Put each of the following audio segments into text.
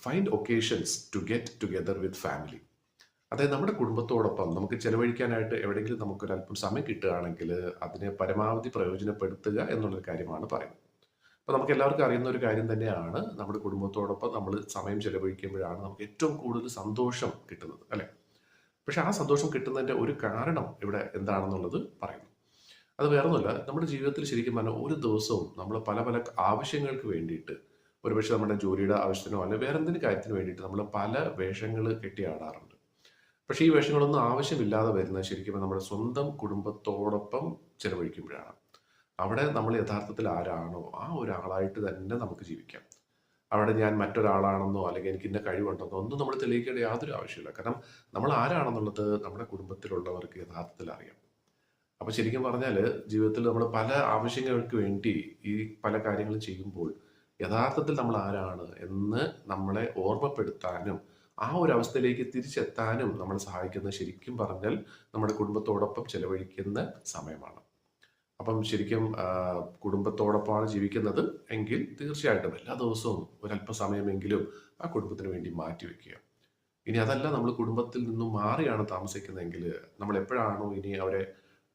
Find occasions to get together with family. അതായത് നമ്മുടെ കുടുംബത്തോടൊപ്പം നമുക്ക് ചെലവഴിക്കാനായിട്ട് എവിടെയെങ്കിലും നമുക്കൊരല്പം സമയം കിട്ടുകയാണെങ്കിൽ അതിനെ പരമാവധി പ്രയോജനപ്പെടുത്തുക എന്നുള്ളൊരു കാര്യമാണ് പറയുന്നത്. അപ്പോൾ നമുക്ക് എല്ലാവർക്കും അറിയുന്ന ഒരു കാര്യം തന്നെയാണ്, നമ്മുടെ കുടുംബത്തോടൊപ്പം നമ്മൾ സമയം ചെലവഴിക്കുമ്പോഴാണ് നമുക്ക് ഏറ്റവും കൂടുതൽ സന്തോഷം കിട്ടുന്നത്, അല്ലേ? പക്ഷെ ആ സന്തോഷം കിട്ടുന്നതിൻ്റെ ഒരു കാരണം ഇവിടെ എന്താണെന്നുള്ളത് പറയുന്നു. അത് വേറൊന്നുമല്ല, നമ്മുടെ ജീവിതത്തിൽ ശരിക്കും പറഞ്ഞാൽ ഒരു ദിവസവും നമ്മൾ പല പല ആവശ്യങ്ങൾക്ക് വേണ്ടിയിട്ട്, ഒരുപക്ഷെ നമ്മുടെ ജോലിയുടെ ആവശ്യത്തിനോ അല്ലെങ്കിൽ വേറെ എന്തെങ്കിലും കാര്യത്തിന് വേണ്ടിയിട്ട് നമ്മൾ പല വേഷങ്ങൾ കെട്ടിയാടാറുണ്ട്. പക്ഷേ ഈ വേഷങ്ങളൊന്നും ആവശ്യമില്ലാതെ വരുന്നത് ശരിക്കും നമ്മുടെ സ്വന്തം കുടുംബത്തോടൊപ്പം ചെലവഴിക്കുമ്പോഴാണ്. അവിടെ നമ്മൾ യഥാർത്ഥത്തിൽ ആരാണോ ആ ഒരാളായിട്ട് തന്നെ നമുക്ക് ജീവിക്കാം. അവിടെ ഞാൻ മറ്റൊരാളാണെന്നോ അല്ലെങ്കിൽ എനിക്ക് ഇന്ന കഴിവുണ്ടെന്നോ ഒന്നും നമ്മൾ തെളിയിക്കേണ്ട യാതൊരു ആവശ്യമില്ല. കാരണം നമ്മൾ ആരാണെന്നുള്ളത് നമ്മുടെ കുടുംബത്തിലുള്ളവർക്ക് യഥാർത്ഥത്തിൽ അറിയാം. അപ്പൊ ശരിക്കും പറഞ്ഞാൽ ജീവിതത്തിൽ നമ്മൾ പല ആവശ്യങ്ങൾക്ക് വേണ്ടി ഈ പല കാര്യങ്ങളും ചെയ്യുമ്പോൾ യഥാർത്ഥത്തിൽ നമ്മൾ ആരാണ് എന്ന് നമ്മളെ ഓർമ്മപ്പെടുത്താനും ആ ഒരു അവസ്ഥയിലേക്ക് തിരിച്ചെത്താനും നമ്മളെ സഹായിക്കുന്നത് ശരിക്കും പറഞ്ഞാൽ നമ്മുടെ കുടുംബത്തോടൊപ്പം ചെലവഴിക്കുന്ന സമയമാണ്. അപ്പം ശരിക്കും കുടുംബത്തോടൊപ്പമാണ് ജീവിക്കുന്നത് എങ്കിൽ തീർച്ചയായിട്ടും എല്ലാ ദിവസവും ഒരല്പസമയമെങ്കിലും ആ കുടുംബത്തിന് വേണ്ടി മാറ്റിവെക്കുക. ഇനി അതല്ല, നമ്മൾ കുടുംബത്തിൽ നിന്നും മാറിയാണ് താമസിക്കുന്നതെങ്കിൽ നമ്മൾ എപ്പോഴാണോ ഇനി അവരെ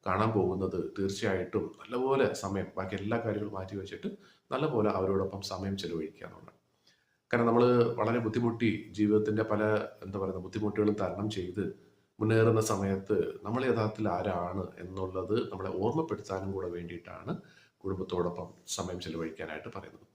കാണാൻ പോകുന്നത് തീർച്ചയായിട്ടും നല്ലപോലെ സമയം ബാക്കി എല്ലാ കാര്യങ്ങളും മാറ്റി വെച്ചിട്ട് നല്ലപോലെ അവരോടൊപ്പം സമയം ചെലവഴിക്കുക എന്നുള്ളതാണ്. കാരണം നമ്മൾ വളരെ ബുദ്ധിമുട്ടി ജീവിതത്തിന്റെ പല എന്താ പറയുക ബുദ്ധിമുട്ടുകളും തരണം ചെയ്ത് മുന്നേറുന്ന സമയത്ത് നമ്മൾ യഥാർത്ഥത്തിൽ ആരാണ് എന്നുള്ളത് നമ്മളെ ഓർമ്മപ്പെടുത്താനും കൂടെ വേണ്ടിയിട്ടാണ് കുടുംബത്തോടൊപ്പം സമയം ചെലവഴിക്കാനായിട്ട് പറയുന്നത്.